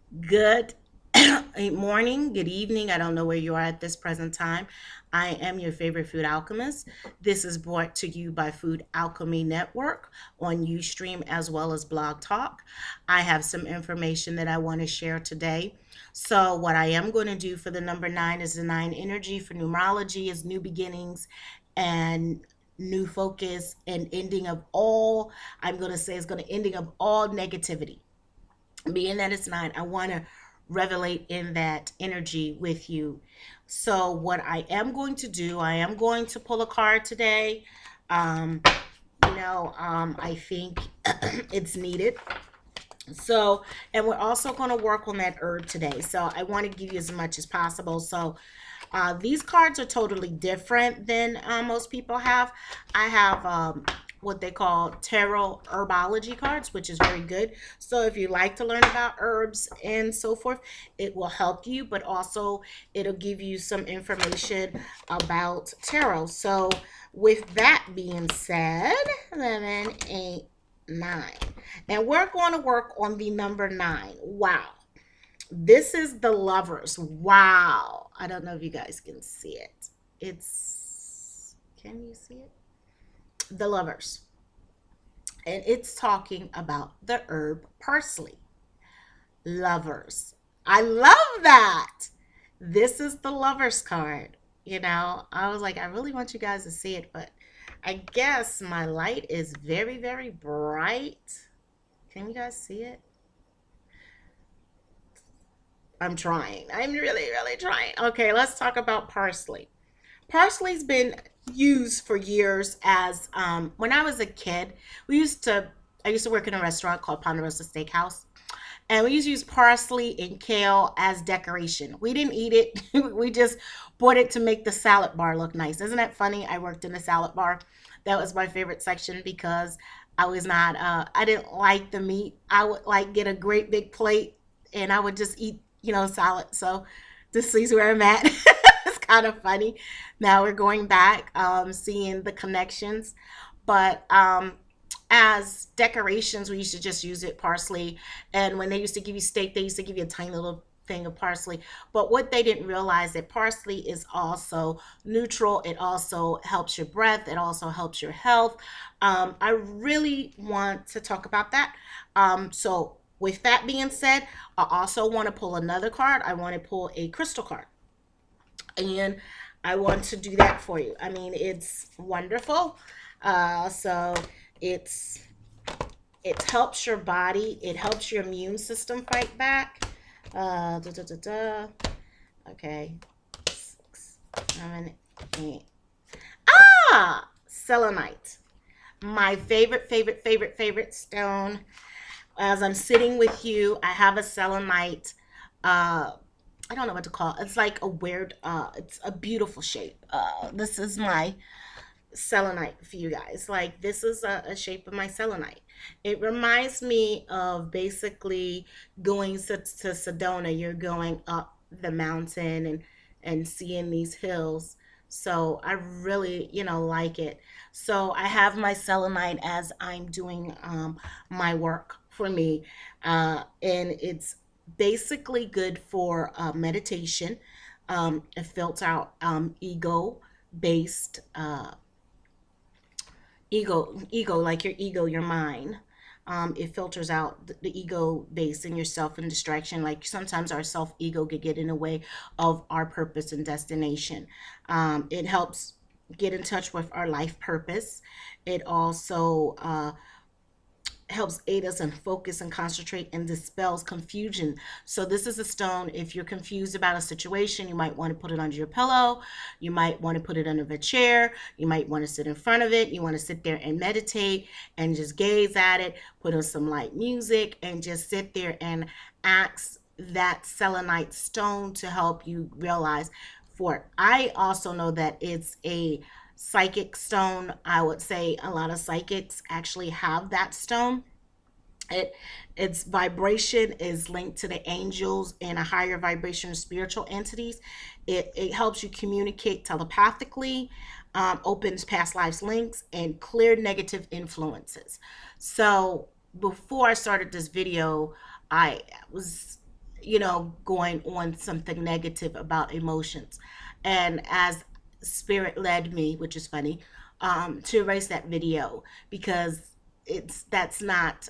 Good morning, good evening. I don't know where you are at this present time. I am your favorite food alchemist. This is brought to you by Food Alchemy Network on Ustream as well as Blog Talk. I have some information that I want to share today. So, what I am going to do for the number nine is the nine energy for numerology is new beginnings and new focus and ending of all, I'm going to say, is going to ending of all negativity. Being that it's nine, I want to revelate in that energy with you. So, what I am going to do, I am going to pull a card today. Um, I think it's needed. So, and we're also going to work on that herb today. So, I want to give you as much as possible. So, these cards are totally different than most people have. I have what they call tarot herbology cards, which is very good. So if you like to learn about herbs and so forth, it will help you, but also it'll give you some information about tarot. So with that being said, 11, 8, 9. And we're going to work on the number 9. Wow. This is the lovers. Wow. I don't know if you guys can see it. Can you see it? The lovers. And it's talking about the herb parsley. Lovers. I love that. This is the lovers card. I was like, I really want you guys to see it, but I guess my light is very, very bright. Can you guys see it? I'm trying. I'm really, really trying. Okay, let's talk about parsley. Parsley's been used for years as when I was a kid, I used to work in a restaurant called Ponderosa Steakhouse. And we used to use parsley and kale as decoration. We didn't eat it. We just bought it to make the salad bar look nice. Isn't that funny? I worked in the salad bar. That was my favorite section because I didn't like the meat. I would like get a great big plate and I would just eat, salad. So this is where I'm at. It's kind of funny. Now we're going back, seeing the connections. But as decorations, we used to just use it parsley. And when they used to give you steak, they used to give you a tiny little thing of parsley. But what they didn't realize that parsley is also neutral. It also helps your breath. It also helps your health. I really want to talk about that. So with that being said, I also want to pull another card. I want to pull a crystal card. And I want to do that for you. I mean, it's wonderful. So it's it helps your body. It helps your immune system fight back. Da, da, da, da. Okay. 6, 7, 8. Selenite. My favorite, favorite, favorite, favorite stone. As I'm sitting with you, I have a selenite. I don't know what to call it. It's like a weird, it's a beautiful shape. This is my selenite for you guys. Like, this is a shape of my selenite. It reminds me of basically going to Sedona. You're going up the mountain and seeing these hills. So I really, like it. So I have my selenite as I'm doing my work for me. And it's basically good for meditation. It filters out ego-based ego, like your ego, your mind. It filters out the ego base in yourself and distraction. Like sometimes our self ego could get in the way of our purpose and destination. It helps get in touch with our life purpose. It also helps aid us in focus and concentrate and dispels confusion. So this is a stone. If you're confused about a situation, you might want to put it under your pillow. You might want to put it under a chair. You might want to sit in front of it. You want to sit there and meditate and just gaze at it, put on some light music and just sit there and ask that selenite stone to help you realize for it. I also know that it's a psychic stone. I would say a lot of psychics actually have that stone. it its vibration is linked to the angels and a higher vibration of spiritual entities. It helps you communicate telepathically, opens past lives links, and clear negative influences. So before I started this video, I was going on something negative about emotions. And as spirit led me, which is funny, to erase that video, because that's not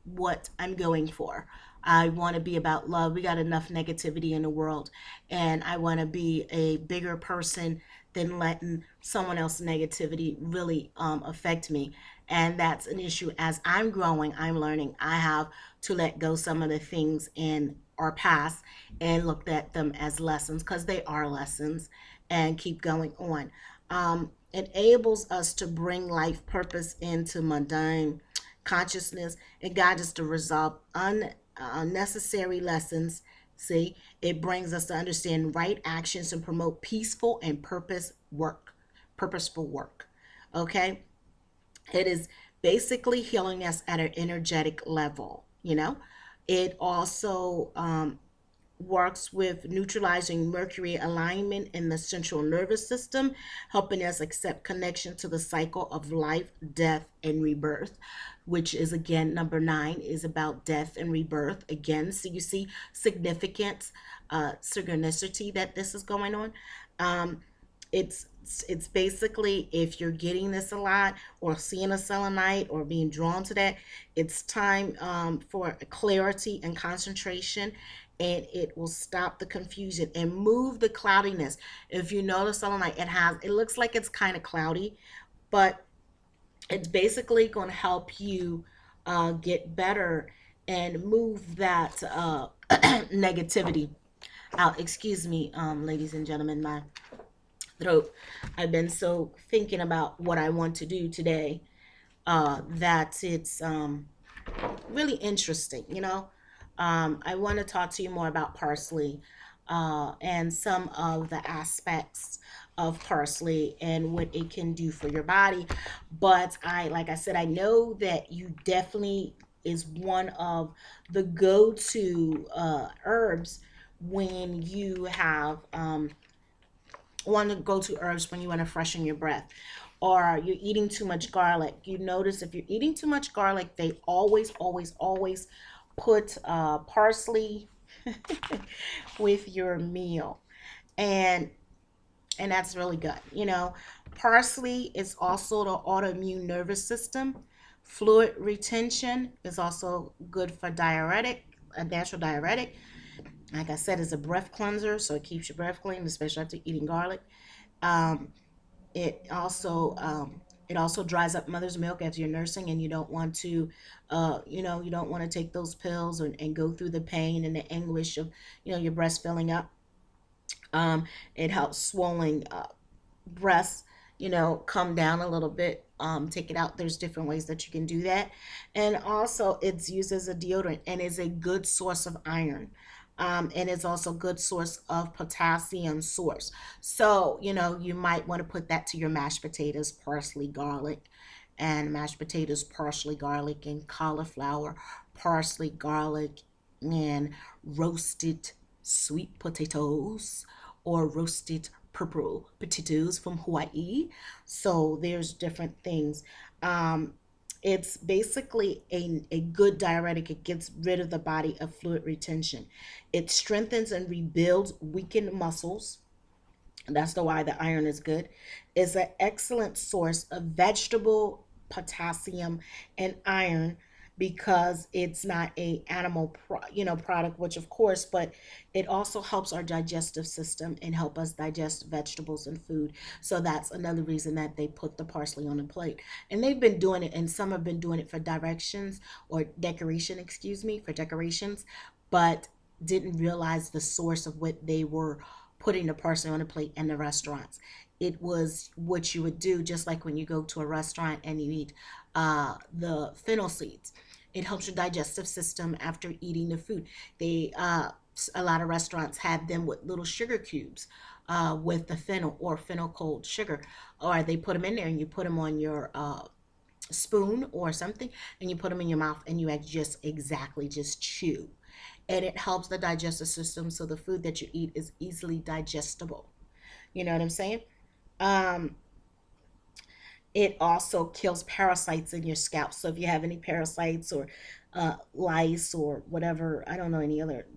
what I'm going for. I want to be about love. We got enough negativity in the world, and I want to be a bigger person than letting someone else's negativity really affect me. And that's an issue. As I'm growing, I'm learning. I have to let go some of the things in our past and look at them as lessons, because they are lessons, and keep going on. Enables us to bring life purpose into mundane consciousness and guide us to resolve unnecessary lessons. See, it brings us to understand right actions and promote peaceful and purposeful work. Okay, it is basically healing us at an energetic level. It also works with neutralizing mercury alignment in the central nervous system, helping us accept connection to the cycle of life, death, and rebirth, which is again number 9 is about death and rebirth. Again, so you see significance, synchronicity that this is going on. Um, it's it's basically, if you're getting this a lot or seeing a selenite or being drawn to that, it's time for clarity and concentration, and it will stop the confusion and move the cloudiness. If you notice selenite, it looks like it's kind of cloudy, but it's basically going to help you get better and move that negativity out. Excuse me, ladies and gentlemen, my throat. I've been so thinking about what I want to do today that it's really interesting. I want to talk to you more about parsley and some of the aspects of parsley and what it can do for your body. But like I said, I know that you definitely is one of the go-to herbs when you have want to go to herbs when you want to freshen your breath, or you're eating too much garlic. You notice if you're eating too much garlic, they always put parsley with your meal, and that's really good. Parsley is also the autoimmune nervous system. Fluid retention is also good for diuretic, a natural diuretic. Like I said, it's a breath cleanser, so it keeps your breath clean, especially after eating garlic. Um, it also dries up mother's milk as you're nursing, and you don't want to, you don't want to take those pills and go through the pain and the anguish of, your breast filling up. It helps swelling breasts, come down a little bit, take it out. There's different ways that you can do that. And also, it's used as a deodorant and is a good source of iron. And it's also a good source of potassium source. So, you might want to put that to your mashed potatoes, parsley, garlic, and mashed potatoes, parsley, garlic, and cauliflower, parsley, garlic, and roasted sweet potatoes or roasted purple potatoes from Hawaii. So there's different things. Um, it's basically a good diuretic. It gets rid of the body of fluid retention. It strengthens and rebuilds weakened muscles. That's the why the iron is good. It's an excellent source of vegetable potassium and iron, because it's not a animal product, which of course, but it also helps our digestive system and help us digest vegetables and food. So that's another reason that they put the parsley on the plate. And they've been doing it, and some have been doing it for directions or decoration, excuse me, for decorations, but didn't realize the source of what they were putting the parsley on a plate in the restaurants. It was what you would do, just like when you go to a restaurant and you eat the fennel seeds. It helps your digestive system after eating the food. A lot of restaurants have them with little sugar cubes with the fennel or fennel cold sugar, or they put them in there and you put them on your spoon or something, and you put them in your mouth and you just chew, and it helps the digestive system, so the food that you eat is easily digestible. You know what I'm saying? Um, it also kills parasites in your scalp. So if you have any parasites or lice or whatever, I don't know any other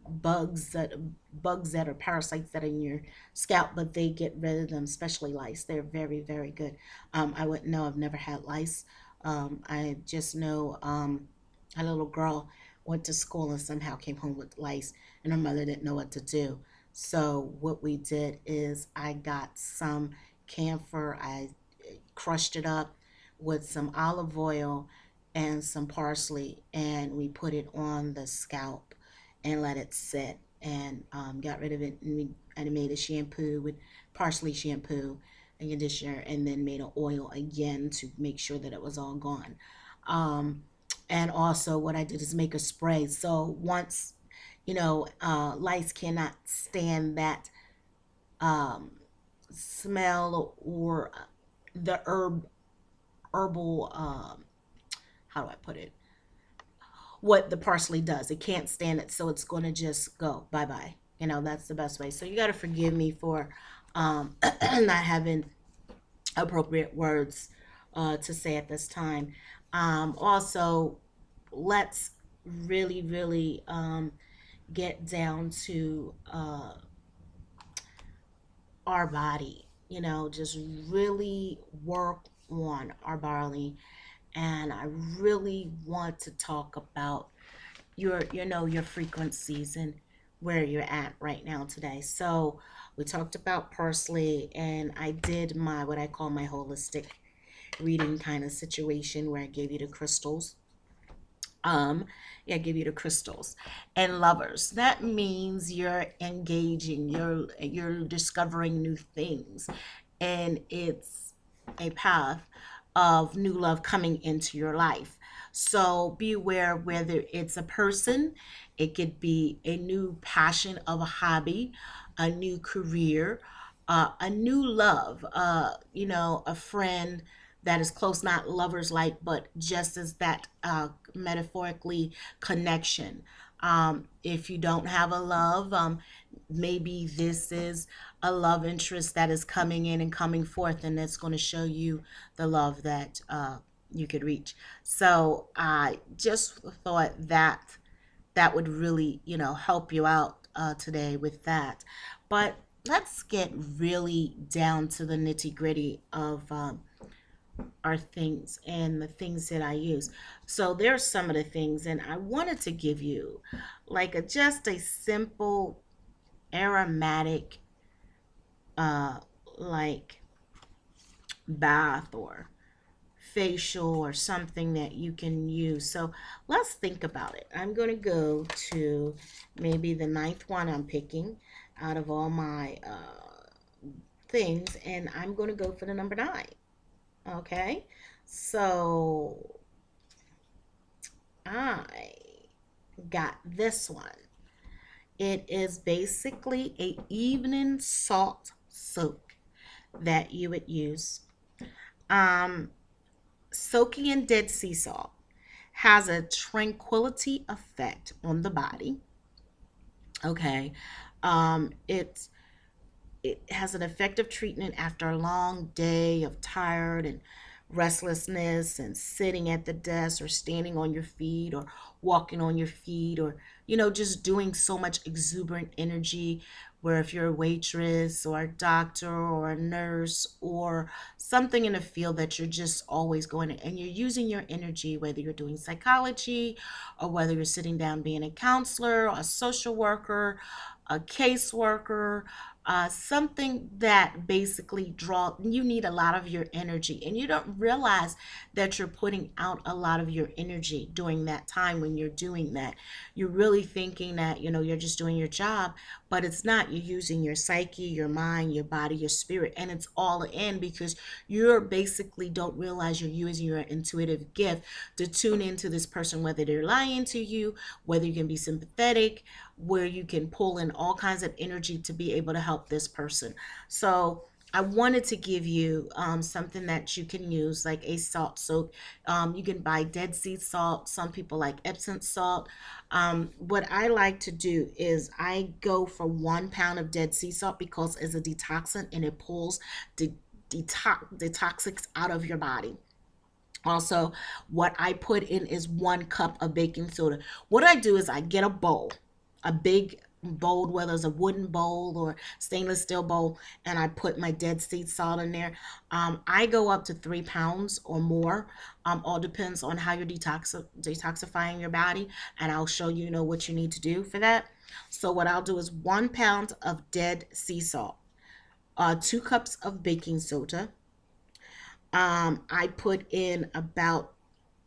bugs that bugs that are parasites that are in your scalp, but they get rid of them, especially lice. They're very, very good. I wouldn't know. I've never had lice. I just know a little girl went to school and somehow came home with lice, and her mother didn't know what to do. So what we did is I got some camphor. I crushed it up with some olive oil and some parsley, and we put it on the scalp and let it sit, and got rid of it. And made a shampoo with parsley shampoo and conditioner, and then made an oil again to make sure that it was all gone. Um, and also, what I did is make a spray. So once lice cannot stand that um, smell or the herbal how do I put it? What the parsley does. It can't stand it, so it's going to just go bye bye. That's the best way. So you got to forgive me for not having appropriate words to say at this time. Also, let's really, really get down to our body. Just really work on our body. And I really want to talk about your frequencies and where you're at right now today. So we talked about parsley, and I did my what I call my holistic reading kind of situation where I gave you the crystals. um yeah, give you the crystals. And lovers, that means you're engaging, you're discovering new things, and it's a path of new love coming into your life. So be aware whether it's a person, it could be a new passion of a hobby, a new career, a new love, a friend that is close, not lovers like, but just as that metaphorically connection. If you don't have a love, maybe this is a love interest that is coming in and coming forth, and it's going to show you the love that you could reach. So I just thought that that would really, help you out today with that. But let's get really down to the nitty gritty of our things and the things that I use. So there's some of the things, and I wanted to give you like just a simple aromatic, uh, like bath or facial or something that you can use. So let's think about it. I'm going to go to maybe the ninth one I'm picking out of all my things, and I'm going to go for the number nine. Okay, so I got this one. It is basically a evening salt soak that you would use. Um, Soaking in Dead Sea salt has a tranquility effect on the body. Okay, it's it has an effective treatment after a long day of tired and restlessness and sitting at the desk or standing on your feet or walking on your feet, or just doing so much exuberant energy, where if you're a waitress or a doctor or a nurse or something in a field that you're just always going to, and you're using your energy, whether you're doing psychology or whether you're sitting down being a counselor, a social worker, a caseworker, something that basically you need a lot of your energy, and you don't realize that you're putting out a lot of your energy during that time when you're doing that. You're really thinking that you're just doing your job, but it's not. You're using your psyche, your mind, your body, your spirit, and it's all in because you're basically don't realize you're using your intuitive gift to tune into this person, whether they're lying to you, whether you can be sympathetic, where you can pull in all kinds of energy to be able to help this person. So I wanted to give you something that you can use, like a salt soak. You can buy Dead Sea salt. Some people like Epsom salt. What I like to do is I go for 1 pound of Dead Sea salt because it's a detoxant and it pulls the detoxics out of your body. Also, what I put in is 1 cup of baking soda. What I do is I get a bowl. a big bowl, whether it's a wooden bowl or stainless steel bowl, and I put my dead sea salt in there. I go up to 3 pounds or more. All depends on how you're detoxifying your body, and I'll show you, what you need to do for that. So what I'll do is 1 pound of dead sea salt, 2 cups of baking soda. I put in about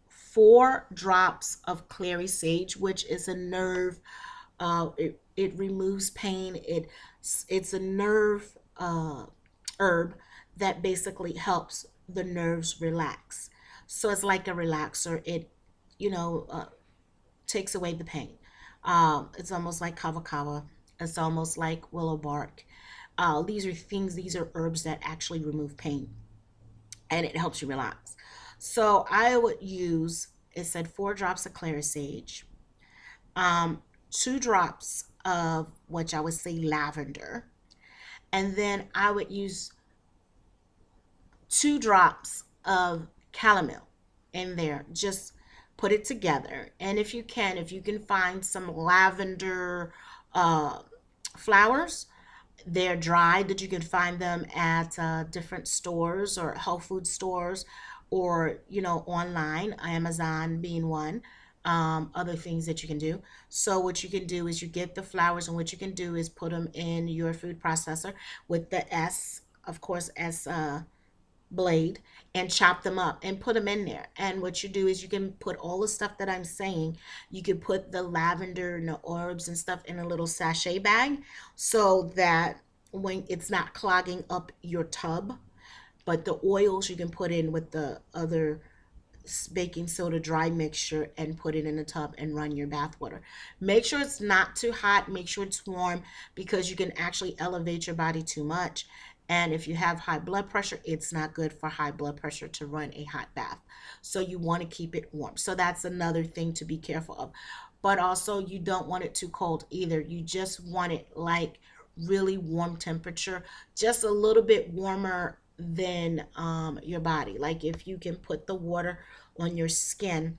4 drops of clary sage, which is a nerve. It removes pain. It's a nerve herb that basically helps the nerves relax. So it's like a relaxer. It, you know, uh, takes away the pain. It's almost like kava kava. It's almost like willow bark. These are herbs that actually remove pain, and it helps you relax. So I would use, it said 4 drops of clary sage, 2 drops of, which I would say, lavender, and then I would use 2 drops of chamomile in there. Just put it together. And if you can find some lavender uh, flowers, they're dried, that you can find them at different stores or health food stores, or online, Amazon being one. Other things that you can do. So what you can do is you get the flowers, and what you can do is put them in your food processor with the S, of course, S blade, and chop them up and put them in there. And what you do is you can put all the stuff that I'm saying. You can put the lavender and the herbs and stuff in a little sachet bag, so that when it's not clogging up your tub. But the oils you can put in with the other baking soda dry mixture and put it in a tub and run your bath water. Make sure it's not too hot, make sure it's warm, because you can actually elevate your body too much. And if you have high blood pressure, it's not good for high blood pressure to run a hot bath. So you want to keep it warm. So that's another thing to be careful of. But also, you don't want it too cold either. You just want it like really warm temperature, just a little bit warmer than your body. Like if you can put the water on your skin,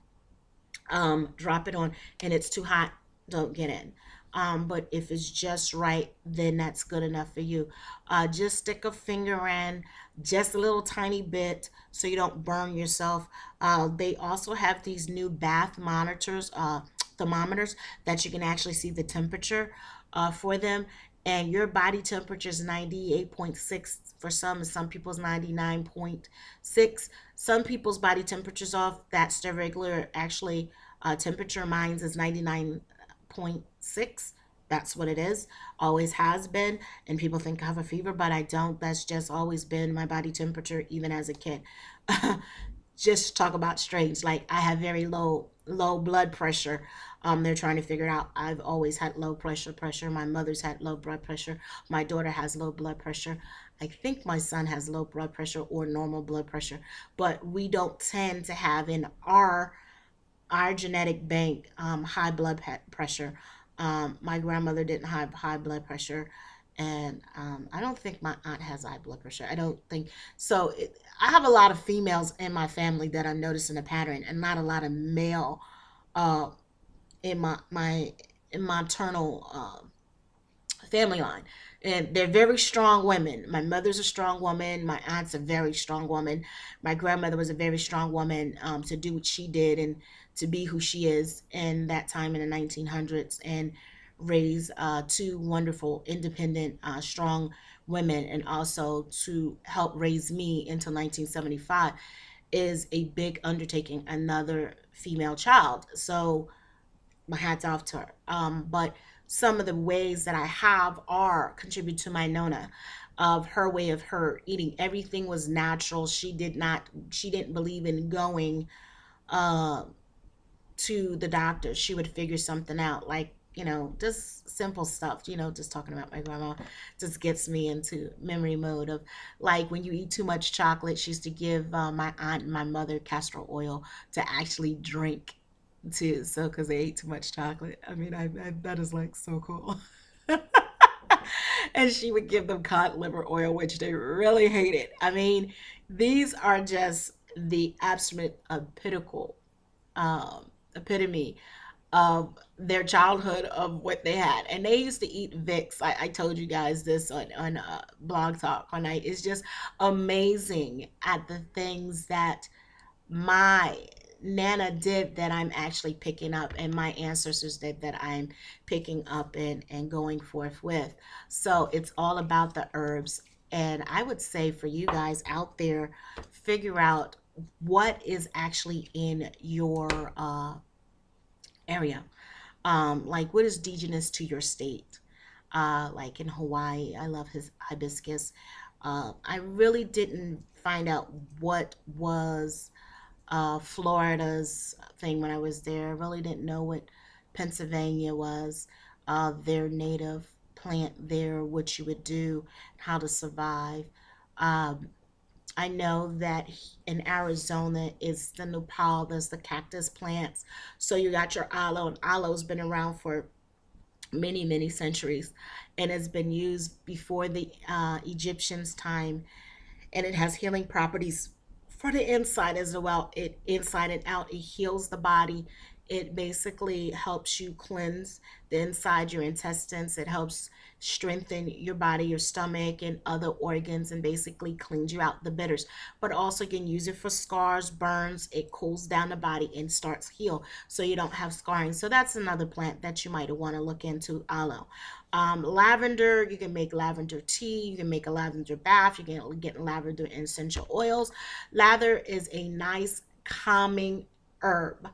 drop it on, and it's too hot, don't get in. But if it's just right, then that's good enough for you. Just stick a finger in, just a little tiny bit, so you don't burn yourself. They also have these new bath monitors, thermometers, that you can actually see the temperature for them. And your body temperature is 98.6 for some people's 99.6. Some people's body temperature's off. That's their regular, actually, temperature. Mine's is 99.6. That's what it is. Always has been. And people think I have a fever, but I don't. That's just always been my body temperature, even as a kid. Just talk about strange. Like, I have very low blood pressure. They're trying to figure it out. I've always had low pressure. My mother's had low blood pressure. My daughter has low blood pressure. I think my son has low blood pressure or normal blood pressure, but we don't tend to have in our genetic bank high blood pressure. My grandmother didn't have high blood pressure, and I don't think my aunt has high blood pressure. I don't think so. I have a lot of females in my family that I'm noticing a pattern, and not a lot of male uh, in my in my maternal family line. And they're very strong women. My mother's a strong woman. My aunt's a very strong woman. My grandmother was a very strong woman, to do what she did and to be who she is in that time in the 1900s, and raise 2 wonderful, independent, strong women, and also to help raise me until 1975 is a big undertaking. Another female child. So my hat's off to her. But some of the ways that I have are contribute to my Nona, of her way of her eating. Everything was natural. She didn't believe in going uh, to the doctor. She would figure something out, like, just simple stuff. Just talking about my grandma just gets me into memory mode of, like, when you eat too much chocolate, she used to give my aunt and my mother castor oil to actually drink too. So, because they ate too much chocolate. I mean, that is like so cool. And she would give them cod liver oil, which they really hated. I mean, these are just the absolute epitome of their childhood of what they had. And they used to eat Vicks. I told you guys this on Blog Talk one night. It's just amazing at the things that my Nana did that I'm actually picking up, and my ancestors did that I'm picking up and going forth with. So it's all about the herbs. And I would say for you guys out there, figure out what is actually in your area. Like what is indigenous to your state? Like in Hawaii, I love his hibiscus. I really didn't find out what was Florida's thing when I was there. I really didn't know what Pennsylvania was, their native plant there, what you would do, how to survive. Um, I know that in Arizona is the nopal, there's the cactus plants. So you got your aloe, and aloe's been around for many, many centuries and has been used before the Egyptians' time, and it has healing properties for the inside as well. It inside and out, it heals the body. It basically helps you cleanse the inside, your intestines. It helps strengthen your body, your stomach, and other organs, and basically cleans you out the bitters. But also you can use it for scars, burns. It cools down the body and starts heal, so you don't have scarring. So that's another plant that you might want to look into. Aloe. Lavender, you can make lavender tea, you can make a lavender bath, you can get lavender essential oils. Lather is a nice calming herb.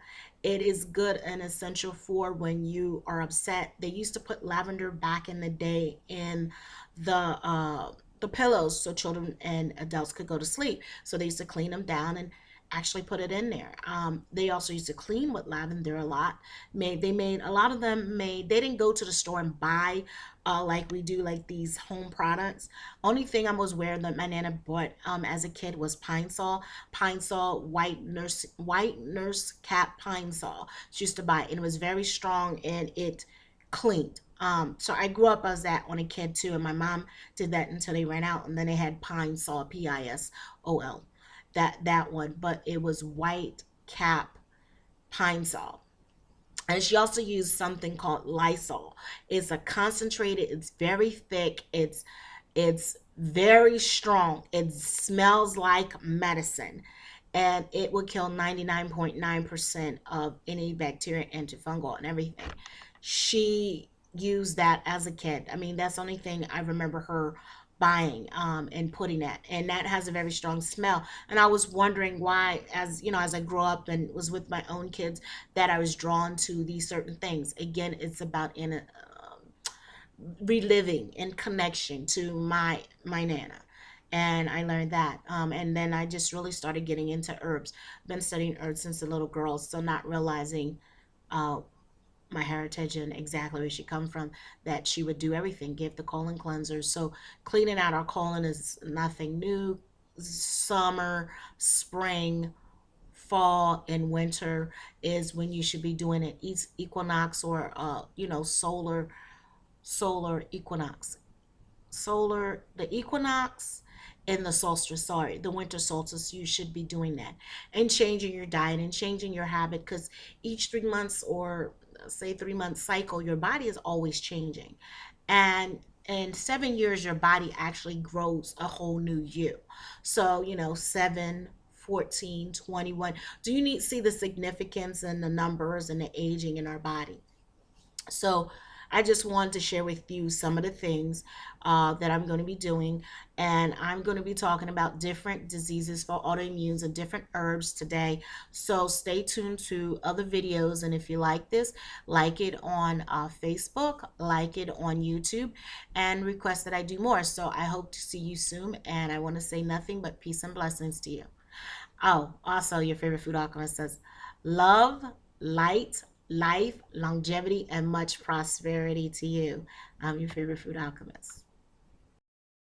It is good and essential for when you are upset. They used to put lavender back in the day in the pillows so children and adults could go to sleep. So they used to clean them down and actually put it in there. They also used to clean with lavender a lot. They made a lot of them made. They didn't go to the store and buy like we do like these home products. Only thing I was aware that my nana bought as a kid was pine saw, white nurse cap pine saw. She used to buy it, and it was very strong and it cleaned. So I grew up as that on a kid too, and my mom did that until they ran out, and then they had pine saw, Pisol, that one, but it was white cap pine saw. And she also used something called Lysol. It's a concentrated, it's very thick, it's very strong. It smells like medicine. And it will kill 99.9% of any bacteria, antifungal, and everything. She used that as a kid. I mean, that's the only thing I remember her buying and putting that. And that has a very strong smell. And I was wondering why, as you know, as I grew up and was with my own kids, that I was drawn to these certain things. Again, it's about in a reliving in connection to my nana, and I learned that, and then I just really started getting into herbs. Been studying herbs since a little girl, so not realizing uh, my heritage and exactly where she come from, that she would do everything, give the colon cleansers. So cleaning out our colon is nothing new. Summer, spring, fall, and winter is when you should be doing it. Equinox or solar equinox, the equinox and the solstice, sorry, the winter solstice. You should be doing that and changing your diet and changing your habit, because each 3 months, or say 3 month cycle, your body is always changing. And in 7 years your body actually grows a whole new you. So 7, 14, 21. Do you need to see the significance and the numbers and the aging in our body? So I just wanted to share with you some of the things that I'm going to be doing. And I'm going to be talking about different diseases for autoimmunes and different herbs today. So stay tuned to other videos. And if you like this, like it on Facebook, like it on YouTube, and request that I do more. So I hope to see you soon. And I want to say nothing but peace and blessings to you. Oh, also, your favorite food alchemist says, love, light, life, longevity, and much prosperity to you. I'm your favorite food alchemist.